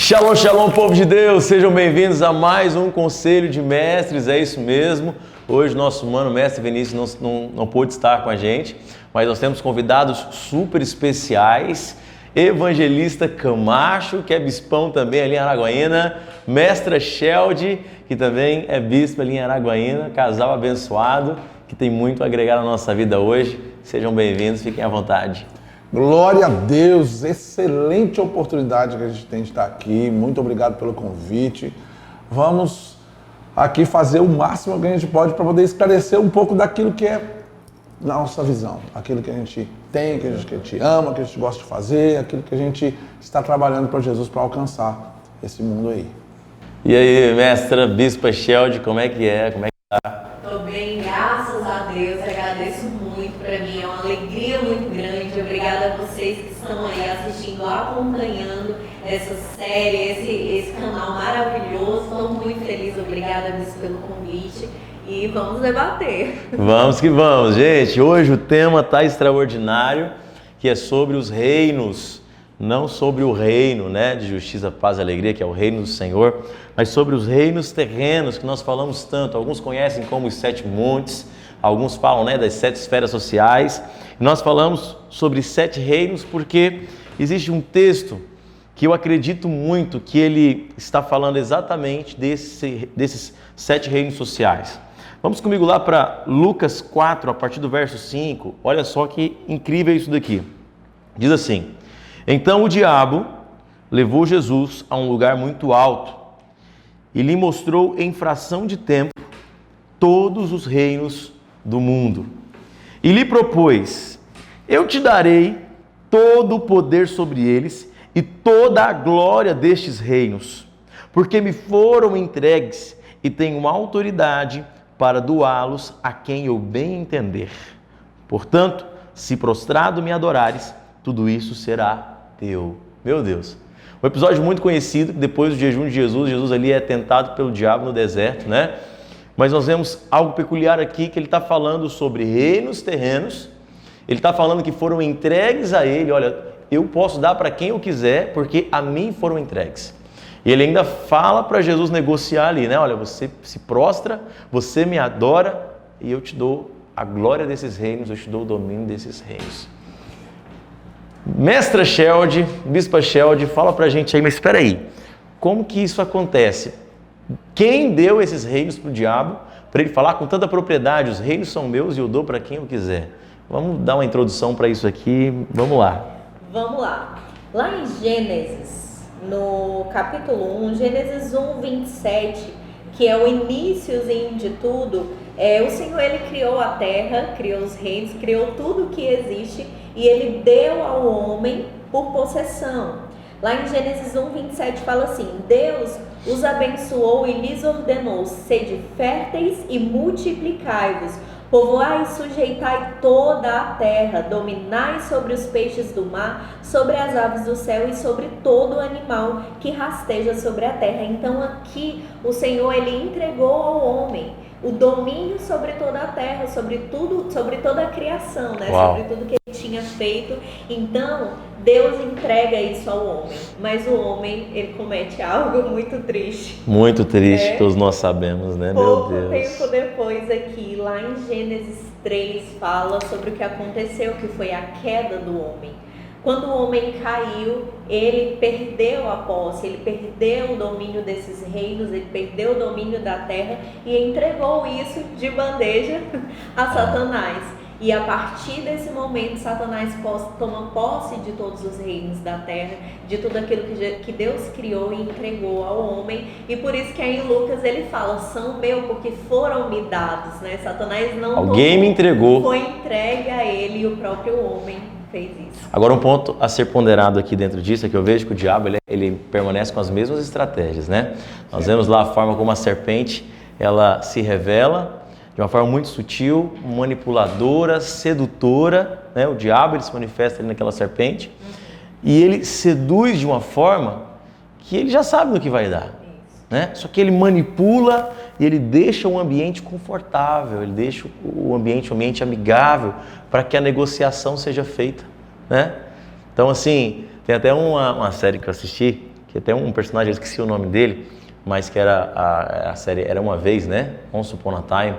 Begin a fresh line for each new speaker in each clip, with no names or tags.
Shalom, shalom, povo de Deus, sejam bem-vindos a mais um Conselho de Mestres, é isso mesmo. Hoje nosso mano mestre Vinícius não pôde estar com a gente, mas nós temos convidados super especiais. Evangelista Camacho, que é bispão também ali em Araguaína, mestra Sheldy, que também é bispo ali em Araguaína, casal abençoado, que tem muito a agregar na nossa vida hoje. Sejam bem-vindos, fiquem à vontade.
Glória a Deus, excelente oportunidade que a gente tem de estar aqui, muito obrigado pelo convite. Vamos aqui fazer o máximo que a gente pode para poder esclarecer um pouco daquilo que é nossa visão, aquilo que a gente tem, que a gente ama, que a gente gosta de fazer, aquilo que a gente está trabalhando para Jesus para alcançar esse mundo aí.
E aí, mestra Bispa Sheldy, como é que é? Como é que tá?
Tô bem, graças a Deus, agradeço muito, para mim é uma alegria muito grande, obrigada a vocês que estão aí assistindo, acompanhando essa série, esse canal maravilhoso, estou muito feliz, obrigada Bispo pelo convite e vamos debater.
Vamos que vamos, gente, hoje o tema tá extraordinário, que é sobre os reinos, não sobre o reino, né, de justiça, paz e alegria, que é o reino do Senhor, mas sobre os reinos terrenos que nós falamos tanto. Alguns conhecem como os 7 montes, alguns falam, né, das 7 esferas sociais. E nós falamos sobre 7 reinos porque existe um texto que eu acredito muito que ele está falando exatamente desses 7 reinos sociais. Vamos comigo lá para Lucas 4, a partir do verso 5. Olha só que incrível isso daqui. Diz assim: então o diabo levou Jesus a um lugar muito alto e lhe mostrou em fração de tempo todos os reinos do mundo. E lhe propôs: eu te darei todo o poder sobre eles e toda a glória destes reinos, porque me foram entregues e tenho autoridade para doá-los a quem eu bem entender. Portanto, se prostrado me adorares, tudo isso será teu. Meu Deus. Um episódio muito conhecido, que depois do jejum de Jesus ali é tentado pelo diabo no deserto, né? Mas nós vemos algo peculiar aqui, que ele está falando sobre reinos terrenos, ele está falando que foram entregues a ele. Olha, eu posso dar para quem eu quiser, porque a mim foram entregues. E ele ainda fala para Jesus negociar ali, né? Olha, você se prostra, você me adora e eu te dou a glória desses reinos, eu te dou o domínio desses reinos. Mestra Sheldy, Bispa Sheldy, fala pra gente aí, mas espera aí, como que isso acontece? Quem deu esses reinos pro diabo, para ele falar com tanta propriedade, os reinos são meus e eu dou para quem eu quiser? Vamos dar uma introdução para isso aqui, vamos lá.
Vamos lá, lá em Gênesis, no capítulo 1, Gênesis 1, 27, que é o iniciozinho de tudo, o Senhor ele criou a terra, criou os reinos, criou tudo que existe e ele deu ao homem por possessão. Lá em Gênesis 1, 27 fala assim: Deus os abençoou e lhes ordenou: sede férteis e multiplicai-vos, povoai e sujeitai toda a terra, dominai sobre os peixes do mar, sobre as aves do céu e sobre todo animal que rasteja sobre a terra. Então aqui o Senhor ele entregou ao homem o domínio sobre toda a terra, sobre tudo, sobre toda a criação, né? Sobre tudo que ele tinha feito. Então Deus entrega isso ao homem, mas o homem ele comete algo muito triste.
Muito triste, todos nós sabemos, né?
Pouco
Meu Deus.
tempo depois aqui, lá em Gênesis 3, fala sobre o que aconteceu, que foi a queda do homem. Quando o homem caiu, ele perdeu a posse, ele perdeu o domínio desses reinos, ele perdeu o domínio da terra e entregou isso de bandeja a Satanás. E a partir desse momento, Satanás toma posse de todos os reinos da terra, de tudo aquilo que Deus criou e entregou ao homem. E por isso que aí em Lucas ele fala: são meus porque foram me dados, né? Satanás não
Alguém me entregou.
Foi entregue a ele e o próprio homem fez isso.
Agora um ponto a ser ponderado aqui dentro disso é que eu vejo que o diabo ele permanece com as mesmas estratégias, né? Nós vemos lá a forma como a serpente ela se revela de uma forma muito sutil, manipuladora, sedutora, né? O diabo ele se manifesta ali naquela serpente e ele seduz de uma forma que ele já sabe no que vai dar, né? Só que ele manipula e ele deixa um ambiente confortável, ele deixa o ambiente amigável para que a negociação seja feita, né? Então assim, tem até uma série que eu assisti, que até um personagem, eu esqueci o nome dele, mas que era a série Era Uma Vez, né? Once Upon a Time.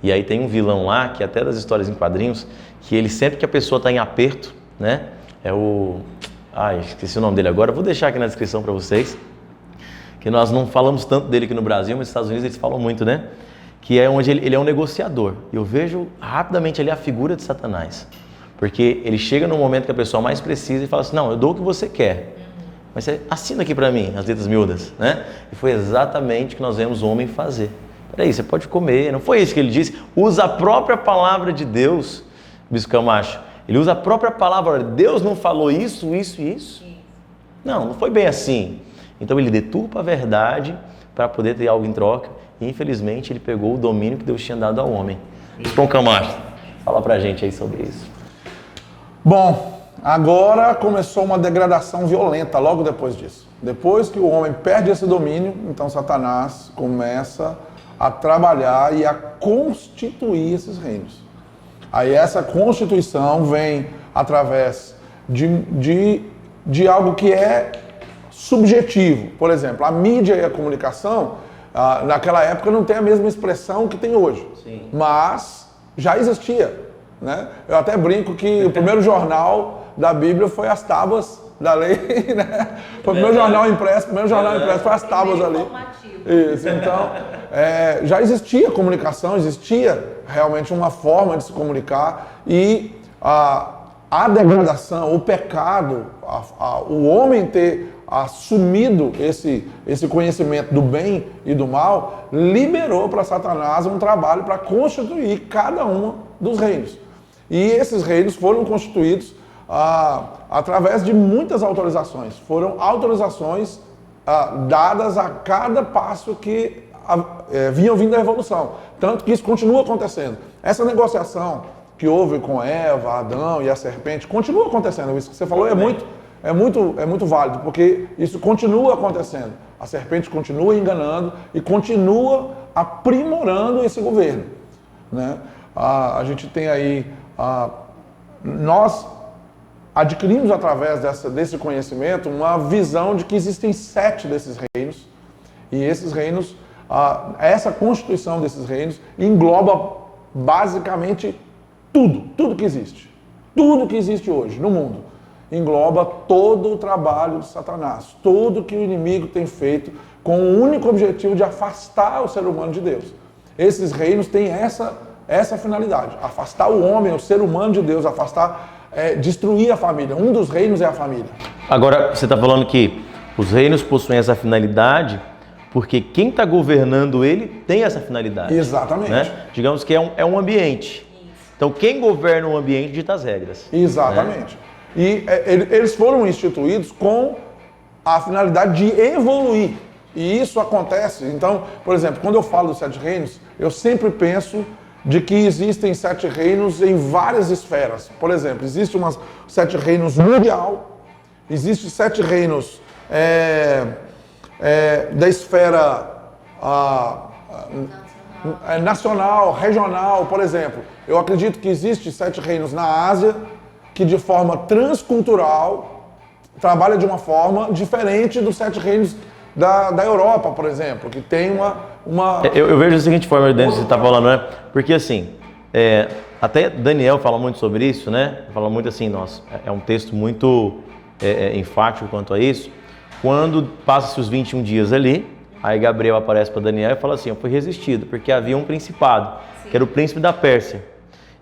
E aí tem um vilão lá, que até das histórias em quadrinhos, que ele sempre que a pessoa está em aperto, né? É o... esqueci o nome dele agora, vou deixar aqui na descrição para vocês, que nós não falamos tanto dele aqui no Brasil, mas nos Estados Unidos eles falam muito, né? Que é onde ele é um negociador. Eu vejo rapidamente ali a figura de Satanás, porque ele chega no momento que a pessoa mais precisa e fala assim, não, eu dou o que você quer, mas você assina aqui para mim, as letras miúdas, né? E foi exatamente o que nós vemos o homem fazer. Peraí, você pode comer, não foi isso que ele disse? Usa a própria palavra de Deus, Bispo Camacho. Ele usa a própria palavra, Deus não falou isso, isso e isso? Não foi bem assim. Então ele deturpa a verdade para poder ter algo em troca. E infelizmente ele pegou o domínio que Deus tinha dado ao homem. Bispo Camacho, fala pra gente aí sobre isso.
Bom, agora começou uma degradação violenta logo depois disso. Depois que o homem perde esse domínio, então Satanás começa a trabalhar e a constituir esses reinos. Aí essa constituição vem através de algo que é subjetivo. Por exemplo, a mídia e a comunicação, naquela época não tem a mesma expressão que tem hoje. Sim. Mas já existia, né? Eu até brinco que o primeiro jornal da Bíblia foi as tábuas da lei, né? Foi o primeiro jornal impresso, foi as tábuas ali. Isso, então, já existia comunicação, existia realmente uma forma de se comunicar e a degradação, o pecado, o homem ter assumido esse conhecimento do bem e do mal, liberou para Satanás um trabalho para constituir cada um dos reinos. E esses reinos foram constituídos através de muitas autorizações. Foram autorizações dadas a cada passo que vinham vindo da evolução. Tanto que isso continua acontecendo. Essa negociação que houve com Eva, Adão e a serpente, continua acontecendo. Isso que você falou é muito válido, porque isso continua acontecendo. A serpente continua enganando e continua aprimorando esse governo, né? A gente tem aí... nós adquirimos através desse conhecimento uma visão de que existem 7 desses reinos, e esses reinos, essa constituição desses reinos engloba basicamente tudo que existe hoje no mundo, engloba todo o trabalho de Satanás, tudo que o inimigo tem feito com o único objetivo de afastar o ser humano de Deus. Esses reinos têm essa finalidade, afastar o homem, o ser humano de Deus, destruir a família. Um dos reinos é a família. Agora,
você está falando que os reinos possuem essa finalidade porque quem está governando ele tem essa finalidade.
Exatamente.
Né? Digamos que é um ambiente. Então, quem governa o ambiente dita as regras.
Exatamente. Né? E eles foram instituídos com a finalidade de evoluir. E isso acontece. Então, por exemplo, quando eu falo dos 7 reinos, eu sempre penso de que existem 7 reinos em várias esferas. Por exemplo, existe 7 reinos mundial, existe 7 reinos da esfera nacional, regional. Por exemplo, eu acredito que existe 7 reinos na Ásia que de forma transcultural trabalha de uma forma diferente dos 7 reinos da Europa, por exemplo, que tem uma...
Eu vejo da seguinte forma, dentro do que você está falando, né? Porque assim, até Daniel fala muito sobre isso, né? Fala muito assim, nossa, é um texto muito enfático quanto a isso. Quando passa-se os 21 dias ali, aí Gabriel aparece para Daniel e fala assim, eu fui resistido, porque havia um principado, que era o príncipe da Pérsia.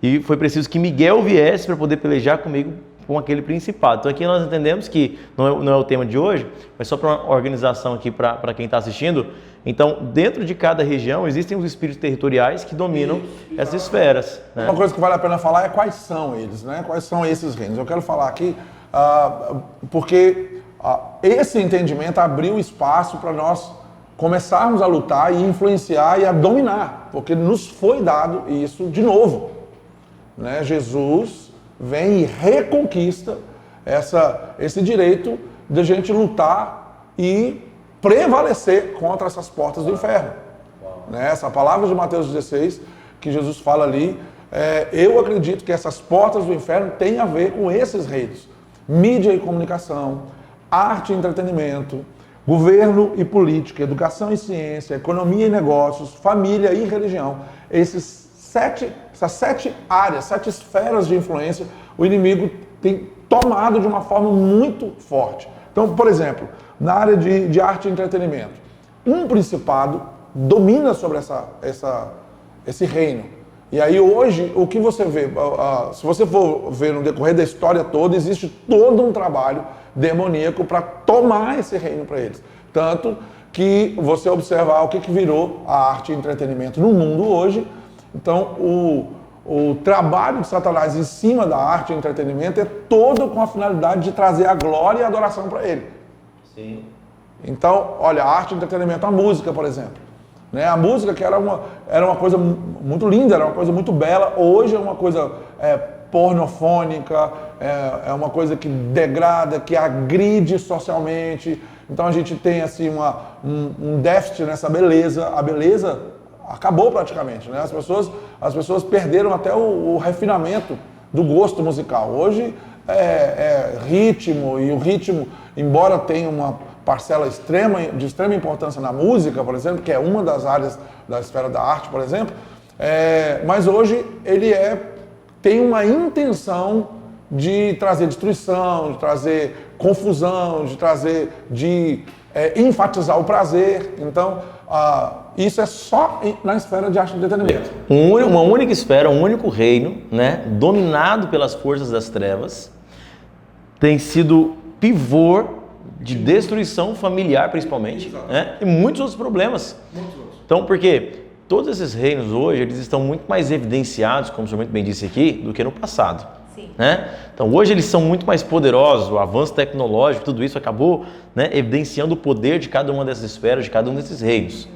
E foi preciso que Miguel viesse para poder pelejar comigo com aquele principado. Então aqui nós entendemos que não é o tema de hoje, mas só para uma organização aqui para quem está assistindo. Então, dentro de cada região existem os espíritos territoriais que dominam essas esferas. Né?
Uma coisa que vale a pena falar é quais são eles, né? Quais são esses reinos. Eu quero falar aqui porque esse entendimento abriu espaço para nós começarmos a lutar e influenciar e a dominar, porque nos foi dado isso de novo. Né? Jesus vem e reconquista esse direito de a gente lutar e prevalecer contra essas portas do inferno. Né? Essa palavra de Mateus 16, que Jesus fala ali, eu acredito que essas portas do inferno têm a ver com esses reinos. Mídia e comunicação, arte e entretenimento, governo e política, educação e ciência, economia e negócios, família e religião. Essas 7 áreas, 7 esferas de influência, o inimigo tem tomado de uma forma muito forte. Então, por exemplo, na área de arte e entretenimento, um principado domina sobre esse reino. E aí hoje, o que você vê, se você for ver no decorrer da história toda, existe todo um trabalho demoníaco para tomar esse reino para eles. Tanto que você observar o que virou a arte e entretenimento no mundo hoje. Então, o trabalho de Satanás em cima da arte e entretenimento é todo com a finalidade de trazer a glória e a adoração para ele.
Sim.
Então, olha, a arte e entretenimento, a música, por exemplo. Né? A música que era uma coisa muito linda, era uma coisa muito bela, hoje é uma coisa pornofônica, é uma coisa que degrada, que agride socialmente. Então a gente tem assim um déficit nessa beleza. A beleza acabou praticamente, né? As pessoas perderam até o refinamento do gosto musical. Hoje é ritmo, e o ritmo, embora tenha uma parcela de extrema importância na música, por exemplo, que é uma das áreas da esfera da arte, por exemplo, mas hoje ele tem uma intenção de trazer destruição, de trazer confusão, de enfatizar o prazer. Então, isso é só na esfera de arte e entretenimento.
Uma única esfera, um único reino, né, dominado pelas forças das trevas, tem sido pivô de destruição familiar, principalmente, né, e muitos outros problemas. Então, porque todos esses reinos hoje, eles estão muito mais evidenciados, como o senhor muito bem disse aqui, do que no passado.
Sim.
Né? Então, hoje eles são muito mais poderosos, o avanço tecnológico, tudo isso acabou, né, evidenciando o poder de cada uma dessas esferas, de cada um desses reinos.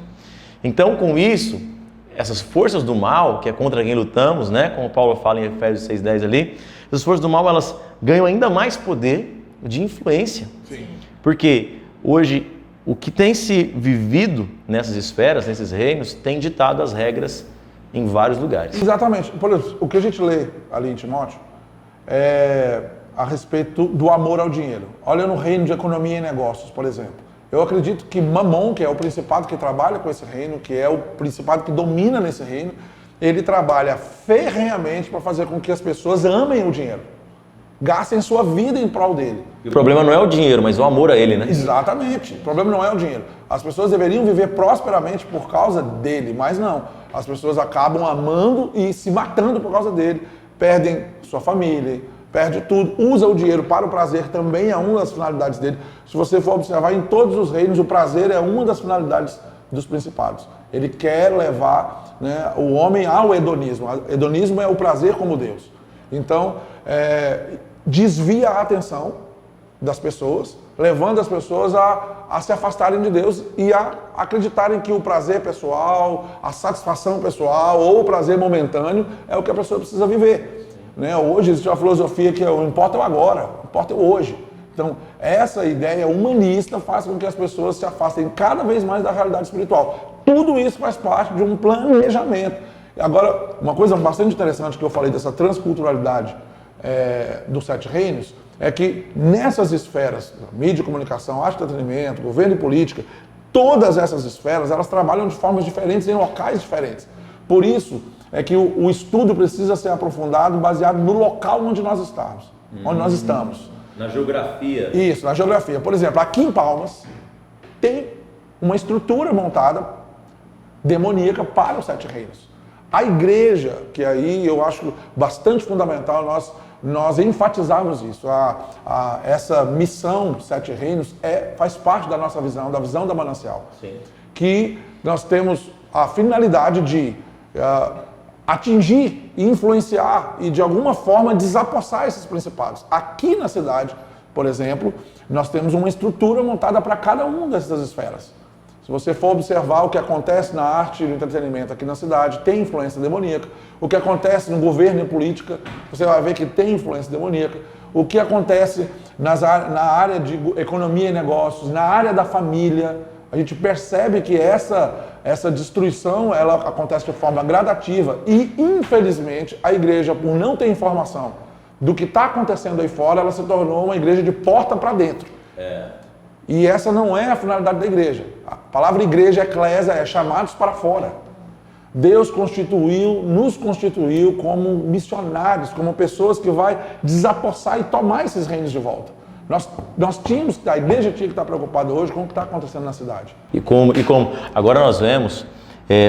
Então, com isso, essas forças do mal, que é contra quem lutamos, né, como Paulo fala em Efésios 6:10 ali, essas forças do mal, elas ganham ainda mais poder de influência.
Sim.
Porque hoje o que tem se vivido nessas esferas, nesses reinos, tem ditado as regras em vários lugares.
Exatamente. Por exemplo, o que a gente lê ali em Timóteo é a respeito do amor ao dinheiro. Olha no reino de economia e negócios, por exemplo. Eu acredito que Mamon, que é o principado que trabalha com esse reino, que é o principado que domina nesse reino, ele trabalha ferrenhamente para fazer com que as pessoas amem o dinheiro. Gastem sua vida em prol dele.
O problema não é o dinheiro, mas o amor a ele, né?
Exatamente. O problema não é o dinheiro. As pessoas deveriam viver prosperamente por causa dele, mas não. As pessoas acabam amando e se matando por causa dele. Perdem sua família, perde tudo. Usa o dinheiro para o prazer, também é uma das finalidades dele. Se você for observar, em todos os reinos, o prazer é uma das finalidades dos principados. Ele quer levar, né, o homem ao hedonismo. O hedonismo é o prazer como Deus. Então, desvia a atenção das pessoas, levando as pessoas a se afastarem de Deus e a acreditarem que o prazer pessoal, a satisfação pessoal ou o prazer momentâneo é o que a pessoa precisa viver. Né? Hoje existe uma filosofia que o importa é o agora, o importa é o hoje. Então, essa ideia humanista faz com que as pessoas se afastem cada vez mais da realidade espiritual. Tudo isso faz parte de um planejamento. Agora, uma coisa bastante interessante que eu falei dessa transculturalidade dos 7 reinos, é que nessas esferas, mídia e comunicação, arte e entretenimento, governo e política, todas essas esferas, elas trabalham de formas diferentes em locais diferentes. Por isso é que o estudo precisa ser aprofundado baseado no local onde nós estamos. Onde nós estamos.
Na geografia.
Isso, na geografia. Por exemplo, aqui em Palmas tem uma estrutura montada demoníaca para os 7 reinos. A igreja, que aí eu acho bastante fundamental nós enfatizarmos isso. Essa missão 7 reinos faz parte da nossa visão, da visão da Manancial.
Sim.
Que nós temos a finalidade de atingir, influenciar e de alguma forma desapossar esses principados. Aqui na cidade, por exemplo, nós temos uma estrutura montada para cada uma dessas esferas. Se você for observar o que acontece na arte e no entretenimento aqui na cidade, tem influência demoníaca. O que acontece no governo e política, você vai ver que tem influência demoníaca. O que acontece na área de economia e negócios, na área da família, a gente percebe que essa destruição ela acontece de forma gradativa e, infelizmente, a igreja, por não ter informação do que está acontecendo aí fora, ela se tornou uma igreja de porta para dentro. E essa não é a finalidade da igreja. A palavra igreja, eclésia, é chamados para fora. Deus nos constituiu como missionários, como pessoas que vai desapossar e tomar esses reinos de volta. A igreja tinha que estar preocupada hoje com o que está acontecendo na cidade.
E como agora nós vemos,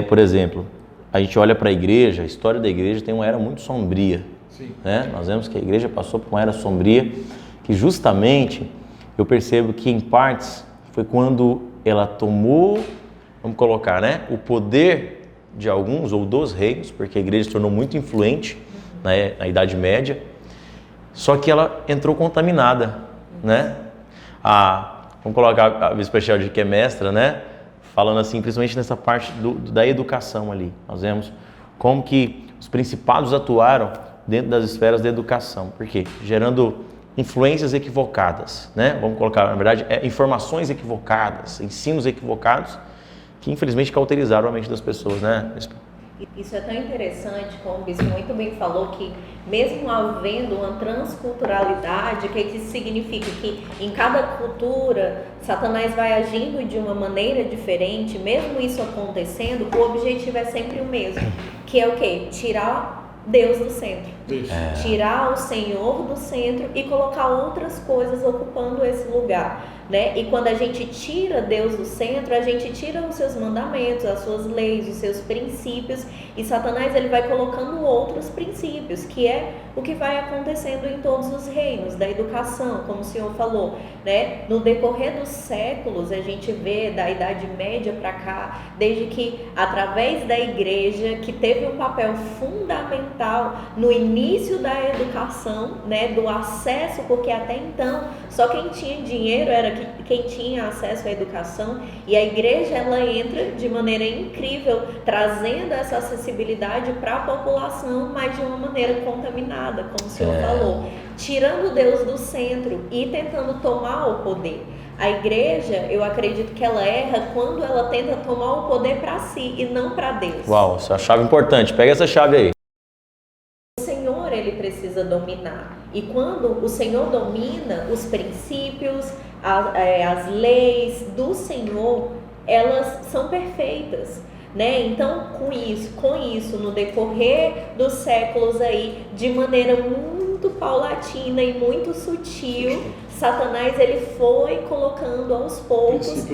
por exemplo, a gente olha para a igreja, a história da igreja tem uma era muito sombria.
Sim.
Né? Nós vemos que a igreja passou por uma era sombria, que justamente eu percebo que em partes foi quando ela tomou, vamos colocar, né, o poder de alguns ou dos reinos, porque a igreja se tornou muito influente na Idade Média, só que ela entrou contaminada, né? Vamos colocar a Bispa de que é mestra, né? Falando assim, principalmente nessa parte da educação ali. Nós vemos como que os principados atuaram dentro das esferas da educação. Por quê? Gerando influências equivocadas, né? Vamos colocar, na verdade, informações equivocadas, ensinos equivocados, que infelizmente cauterizaram a mente das pessoas, né?
Isso é tão interessante, como o Bispo muito bem falou, que mesmo havendo uma transculturalidade, o que isso significa? Que em cada cultura, Satanás vai agindo de uma maneira diferente, mesmo isso acontecendo, o objetivo é sempre o mesmo, que é o quê? Tirar Deus do centro. Tirar o Senhor do centro e colocar outras coisas ocupando esse lugar, né? E quando a gente tira Deus do centro, a gente tira os seus mandamentos, as suas leis, os seus princípios, e Satanás ele vai colocando outros princípios, que é o que vai acontecendo em todos os reinos da educação, como o senhor falou, né? No decorrer dos séculos, a gente vê da Idade Média para cá, desde que através da igreja, que teve um papel fundamental no início da educação, né, do acesso, porque até então só quem tinha dinheiro era quem tinha acesso à educação, e a igreja ela entra de maneira incrível, trazendo essa acessibilidade para a população, mas de uma maneira contaminada, como o senhor falou, tirando Deus do centro e tentando tomar o poder. A igreja, eu acredito que ela erra quando ela tenta tomar o poder para si e não para Deus.
Uau, essa é a chave importante, pega essa chave aí.
Ele precisa dominar, e quando o Senhor domina, os princípios, as leis do Senhor, elas são perfeitas, né? Então com isso, no decorrer dos séculos aí, de maneira muito paulatina e muito sutil, Satanás ele foi colocando aos poucos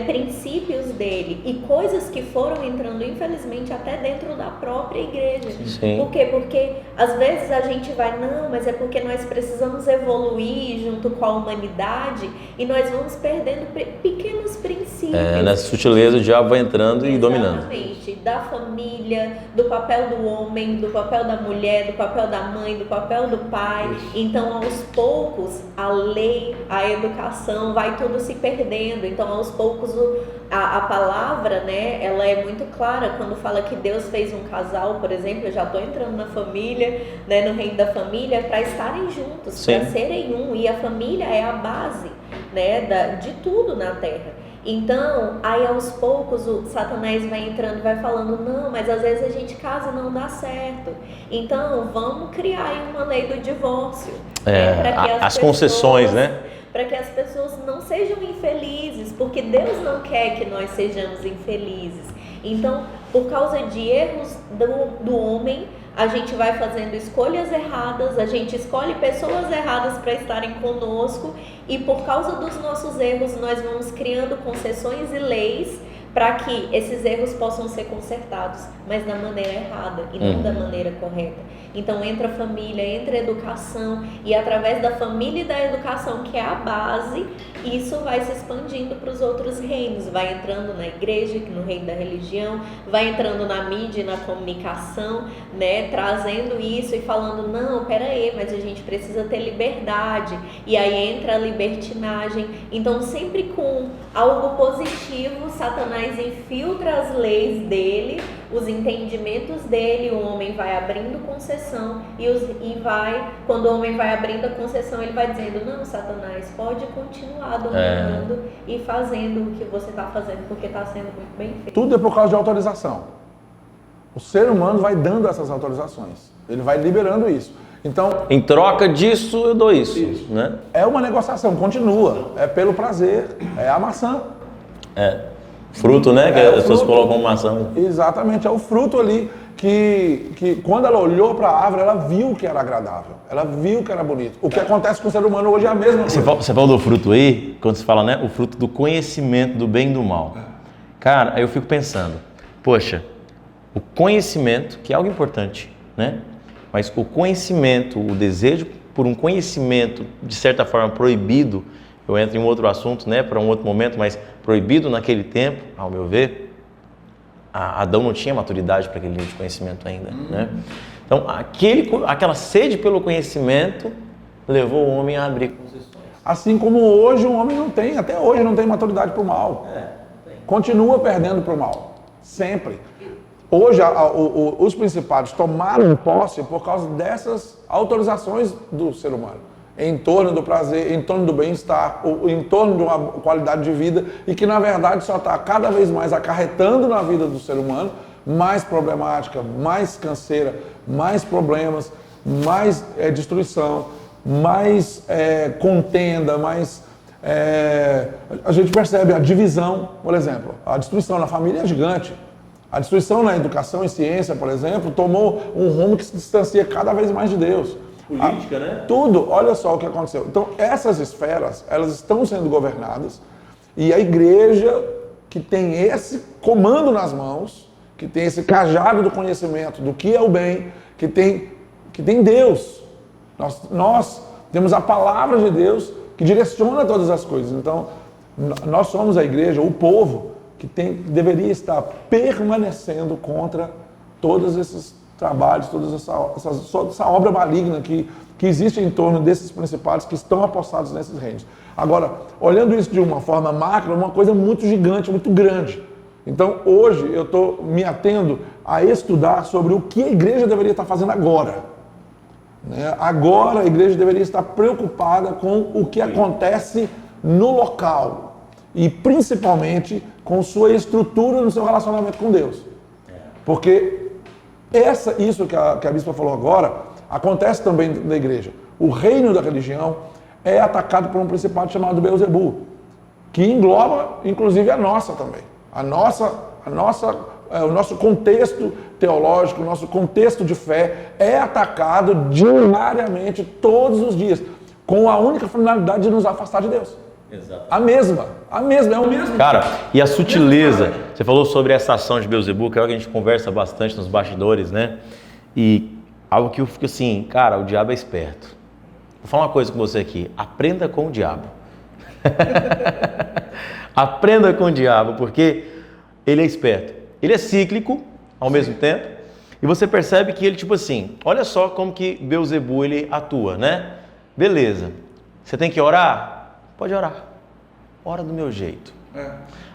princípios dele e coisas que foram entrando, infelizmente, até dentro da própria igreja.
Sim.
Por quê? Porque às vezes a gente vai, não, mas é porque nós precisamos evoluir junto com a humanidade e nós vamos perdendo pequenos princípios.
Nessa sutileza o diabo vai entrando e dominando.
Exatamente. Da família, do papel do homem, do papel da mulher, do papel da mãe, do papel do pai. Então, aos poucos, a lei, a educação, vai tudo se perdendo. Então, aos poucos, a palavra, né, ela é muito clara quando fala que Deus fez um casal, por exemplo. Eu já estou entrando na família, né, no reino da família, para estarem juntos, para serem um. E a família é a base, né, de tudo na terra. Então, aí aos poucos o Satanás vai entrando e vai falando, não, mas às vezes a gente casa e não dá certo. Então, vamos criar aí uma lei do divórcio.
As concessões, né?
Para que as pessoas não sejam infelizes, porque Deus não quer que nós sejamos infelizes. Então, por causa de erros do homem, a gente vai fazendo escolhas erradas, a gente escolhe pessoas erradas para estarem conosco, e por causa dos nossos erros nós vamos criando concessões e leis para que esses erros possam ser consertados, mas da maneira errada e não da maneira correta. Então entra a família, entra a educação, e através da família e da educação, que é a base, isso vai se expandindo para os outros reinos, vai entrando na igreja, no reino da religião, vai entrando na mídia e na comunicação, né, trazendo isso e falando, não, peraí, mas a gente precisa ter liberdade, e aí entra a libertinagem. Então sempre com algo positivo, Satanás infiltra as leis dele, os entendimentos dele, o homem vai abrindo concessão e vai, quando o homem vai abrindo a concessão, ele vai dizendo, não, Satanás, pode continuar dominando e fazendo o que você está fazendo, porque está sendo muito bem feito.
Tudo é por causa de autorização. O ser humano vai dando essas autorizações, ele vai liberando isso. Então,
Em troca disso, eu dou isso. Né?
é uma negociação, continua. É pelo prazer, é a maçã.
Fruto, né? Que
É, o
as pessoas
fruto.
colocam maçã.
Exatamente, é o fruto ali que quando ela olhou para a árvore, ela viu que era agradável, ela viu que era bonito. O que acontece com o ser humano hoje é a mesma coisa.
Você falou do fruto aí, quando se fala, né? O fruto do conhecimento do bem e do mal. Cara, aí eu fico pensando, poxa, o conhecimento, que é algo importante, né? Mas o conhecimento, o desejo por um conhecimento, de certa forma, proibido, eu entro em um outro assunto, né? Para um outro momento, mas proibido naquele tempo, ao meu ver, Adão não tinha maturidade para aquele nível de conhecimento ainda, né? Então, aquela sede pelo conhecimento levou o homem a abrir concessões.
Assim como hoje o homem não tem, até hoje não tem maturidade para o mal. Continua perdendo para o mal, sempre. Hoje os principados tomaram posse por causa dessas autorizações do ser humano. Em torno do prazer, em torno do bem-estar, em torno de uma qualidade de vida e que na verdade só está cada vez mais acarretando na vida do ser humano mais problemática, mais canseira, mais problemas, mais destruição, mais contenda, mais... a gente percebe a divisão, por exemplo, a destruição na família é gigante. A destruição na educação e ciência, por exemplo, tomou um rumo que se distancia cada vez mais de Deus.
Política, né?
Tudo, olha só o que aconteceu. Então, essas esferas, elas estão sendo governadas e a igreja que tem esse comando nas mãos, que tem esse cajado do conhecimento do que é o bem, que tem Deus. Nós temos a palavra de Deus que direciona todas as coisas. Então, nós somos a igreja, o povo, que deveria estar permanecendo contra todos esses trabalhos, toda essa obra maligna que existe em torno desses principados que estão apossados nesses reinos. Agora, olhando isso de uma forma macro, é uma coisa muito gigante, muito grande. Então, hoje, eu estou me atendo a estudar sobre o que a igreja deveria estar fazendo agora. Agora, a igreja deveria estar preocupada com o que acontece no local e, principalmente, com sua estrutura no seu relacionamento com Deus. Porque isso que a bispa falou agora, acontece também na igreja. O reino da religião é atacado por um principado chamado Beelzebu, que engloba, inclusive, a nossa também. O nosso contexto teológico, o nosso contexto de fé é atacado diariamente, todos os dias, com a única finalidade de nos afastar de Deus. Exato. A mesma, é o mesmo.
Cara, e a sutileza, você falou sobre essa ação de Beelzebu, que é algo que a gente conversa bastante nos bastidores, né? E algo que eu fico assim, cara, o diabo é esperto. Vou falar uma coisa com você aqui, aprenda com o diabo. Aprenda com o diabo, porque ele é esperto. Ele é cíclico, ao mesmo tempo, e você percebe que ele, tipo assim, olha só como que Beelzebu, ele atua, né? Beleza, você tem que orar? Pode orar. Ora do meu jeito.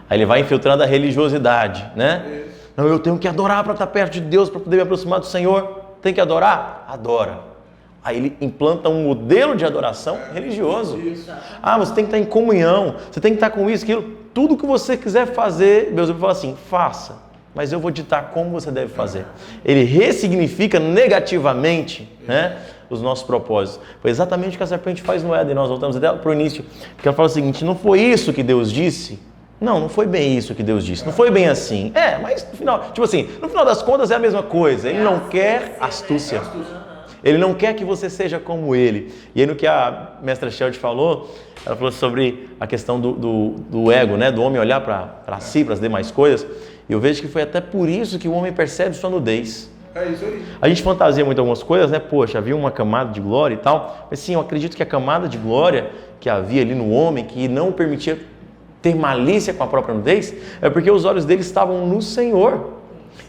Aí ele vai infiltrando a religiosidade, né? Não, eu tenho que adorar para estar perto de Deus, para poder me aproximar do Senhor. Tem que adorar? Adora. Aí ele implanta um modelo de adoração religioso. Ah, você tem que estar em comunhão, você tem que estar com isso, aquilo. Tudo que você quiser fazer, Deus vai falar assim, faça, mas eu vou ditar como você deve fazer. Ele ressignifica negativamente, né, os nossos propósitos. Foi exatamente o que a serpente faz no Éden. Nós voltamos até para o início, porque ela fala o seguinte, não foi isso que Deus disse? Não foi bem isso que Deus disse, não foi bem assim. Mas no final, tipo assim, no final das contas é a mesma coisa. Ele não quer astúcia. Ele não quer que você seja como ele. E aí no que a mestra Sheldon falou, ela falou sobre a questão do ego, né? Do homem olhar para si, para as demais coisas. E eu vejo que foi até por isso que o homem percebe sua nudez.
É isso aí.
A gente fantasia muito algumas coisas, né? Poxa, havia uma camada de glória e tal. Mas sim, eu acredito que a camada de glória que havia ali no homem, que não permitia ter malícia com a própria nudez, é porque os olhos dele estavam no Senhor.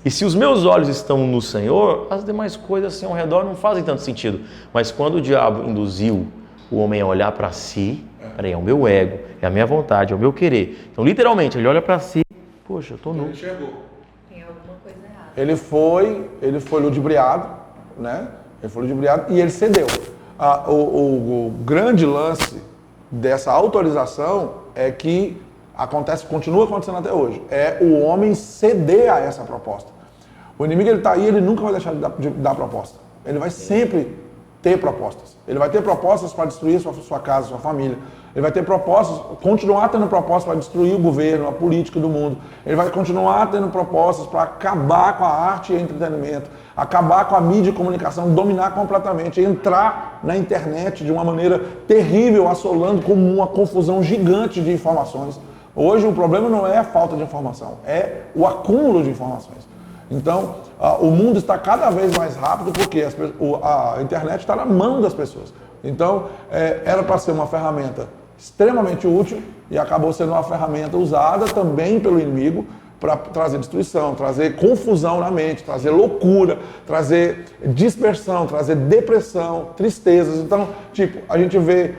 E se os meus olhos estão no Senhor, as demais coisas assim ao redor não fazem tanto sentido. Mas quando o diabo induziu o homem a olhar para si, peraí, é o meu ego, é a minha vontade, é o meu querer. Então, literalmente, ele olha para si, poxa, eu estou nu.
Ele enxergou.
Tem alguma coisa errada.
Ele foi ludibriado, né? Ele foi ludibriado e ele cedeu. O grande lance dessa autorização é que continua acontecendo até hoje. É o homem ceder a essa proposta. O inimigo, ele está aí, ele nunca vai deixar de dar proposta. Ele vai sempre ter propostas. Ele vai ter propostas para destruir sua casa, sua família. Ele vai ter propostas, continuar tendo propostas para destruir o governo, a política do mundo. Ele vai continuar tendo propostas para acabar com a arte e o entretenimento, acabar com a mídia e comunicação, dominar completamente, entrar na internet de uma maneira terrível, assolando com uma confusão gigante de informações. Hoje o problema não é a falta de informação, é o acúmulo de informações. Então, o mundo está cada vez mais rápido porque a internet está na mão das pessoas. Então, era para ser uma ferramenta extremamente útil e acabou sendo uma ferramenta usada também pelo inimigo para trazer destruição, trazer confusão na mente, trazer loucura, trazer dispersão, trazer depressão, tristezas. Então, a gente vê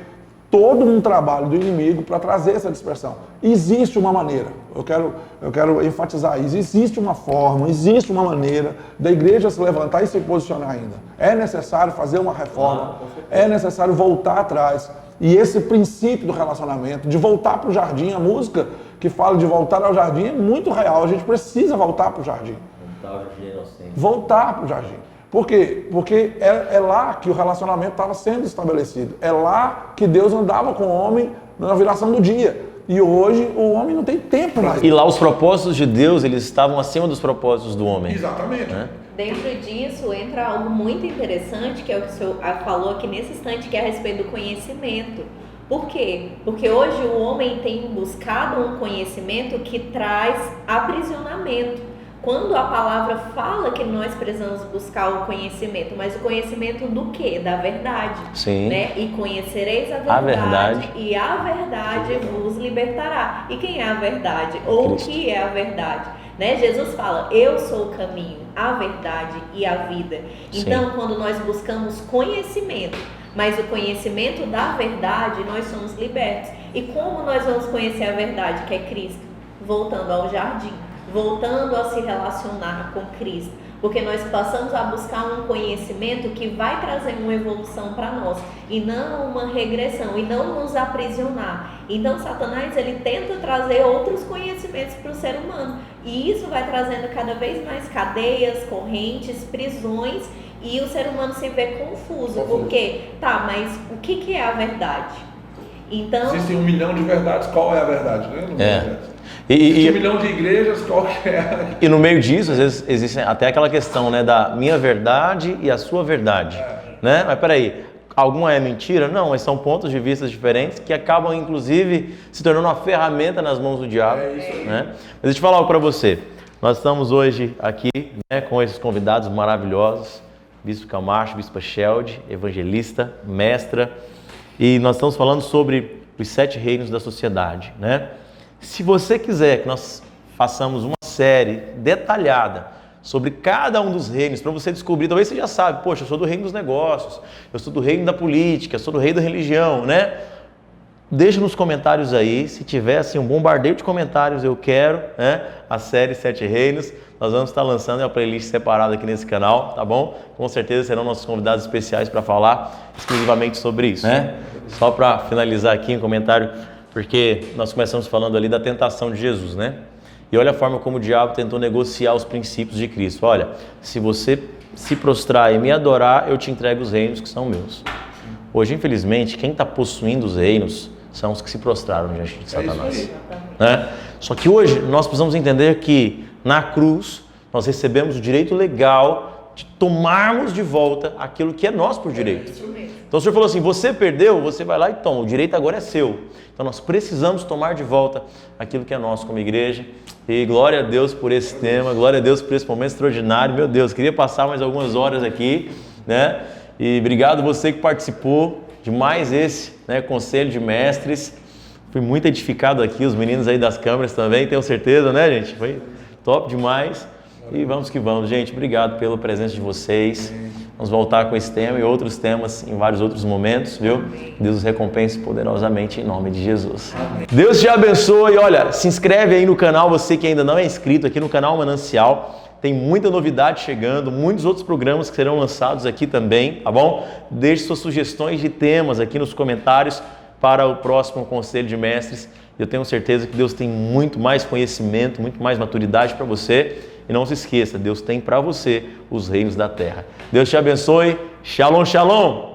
todo um trabalho do inimigo para trazer essa dispersão. Existe uma maneira, eu quero enfatizar isso, existe uma forma, existe uma maneira da igreja se levantar e se posicionar ainda. É necessário fazer uma reforma, é necessário voltar atrás. E esse princípio do relacionamento, de voltar para o jardim, a música que fala de voltar ao jardim é muito real, a gente precisa voltar para o jardim. Voltar para o jardim. Por quê? Porque é lá que o relacionamento estava sendo estabelecido. É lá que Deus andava com o homem na viração do dia. E hoje o homem não tem tempo mais.
E lá os propósitos de Deus, eles estavam acima dos propósitos do homem.
Exatamente.
Né?
Dentro disso entra algo muito interessante, que é o que o senhor falou aqui nesse instante, que é a respeito do conhecimento. Por quê? Porque hoje o homem tem buscado um conhecimento que traz aprisionamento. Quando a palavra fala que nós precisamos buscar o conhecimento, mas o conhecimento do quê? Da verdade.
Sim.
Né? E conhecereis a verdade, e a verdade vos libertará. E quem é a verdade? Ou o que é a verdade? Né? Jesus fala, eu sou o caminho, a verdade e a vida. Então, quando nós buscamos conhecimento, mas o conhecimento da verdade, nós somos libertos. E como nós vamos conhecer a verdade, que é Cristo? Voltando ao jardim. Voltando a se relacionar com Cristo, porque nós passamos a buscar um conhecimento que vai trazer uma evolução para nós e não uma regressão, e não nos aprisionar. Então Satanás, ele tenta trazer outros conhecimentos para o ser humano, e isso vai trazendo cada vez mais cadeias, correntes, prisões, e o ser humano se vê confuso, porque, mas o que é a verdade? Então,
existem 1 milhão de verdades, qual é a verdade? Né?
E
1 milhão de igrejas, qual que é?
E no meio disso, às vezes, existe até aquela questão, né, da minha verdade e a sua verdade. Né? Mas peraí, alguma é mentira? Não, mas são pontos de vista diferentes que acabam, inclusive, se tornando uma ferramenta nas mãos do diabo. Né? Mas deixa eu falar algo para você. Nós estamos hoje aqui, né, com esses convidados maravilhosos, Bispo Camacho, Bispa Sheld, evangelista, mestra, e nós estamos falando sobre os 7 reinos da sociedade, né? Se você quiser que nós façamos uma série detalhada sobre cada um dos reinos, para você descobrir, talvez você já sabe, poxa, eu sou do reino dos negócios, eu sou do reino da política, eu sou do reino da religião, né? Deixa nos comentários aí, se tiver assim um bombardeio de comentários, eu quero, né? A série 7 Reinos, nós vamos estar lançando uma playlist separada aqui nesse canal, tá bom? Com certeza serão nossos convidados especiais para falar exclusivamente sobre isso, né? Só para finalizar aqui um comentário, porque nós começamos falando ali da tentação de Jesus, né? E olha a forma como o diabo tentou negociar os princípios de Cristo. Olha, se você se prostrar e me adorar, eu te entrego os reinos que são meus. Hoje, infelizmente, quem está possuindo os reinos são os que se prostraram diante de Satanás. Né? Só que hoje nós precisamos entender que na cruz nós recebemos o direito legal de tomarmos de volta aquilo que é nosso por direito. Então o Senhor falou assim, você perdeu, você vai lá e toma, o direito agora é seu. Então nós precisamos tomar de volta aquilo que é nosso como igreja. E glória a Deus por esse tema, glória a Deus por esse momento extraordinário. Meu Deus, queria passar mais algumas horas aqui, né? E obrigado você que participou de mais esse, né, Conselho de Mestres. Fui muito edificado aqui, os meninos aí das câmeras também, tenho certeza, né, gente? Foi top demais. E vamos que vamos, gente. Obrigado pela presença de vocês. Vamos voltar com esse tema e outros temas em vários outros momentos, viu? Deus os recompense poderosamente em nome de Jesus. Amém. Deus te abençoe. Olha, se inscreve aí no canal, você que ainda não é inscrito aqui no canal Manancial. Tem muita novidade chegando, muitos outros programas que serão lançados aqui também, tá bom? Deixe suas sugestões de temas aqui nos comentários para o próximo Conselho de Mestres. Eu tenho certeza que Deus tem muito mais conhecimento, muito mais maturidade para você. E não se esqueça, Deus tem para você os reinos da terra. Deus te abençoe. Shalom, shalom!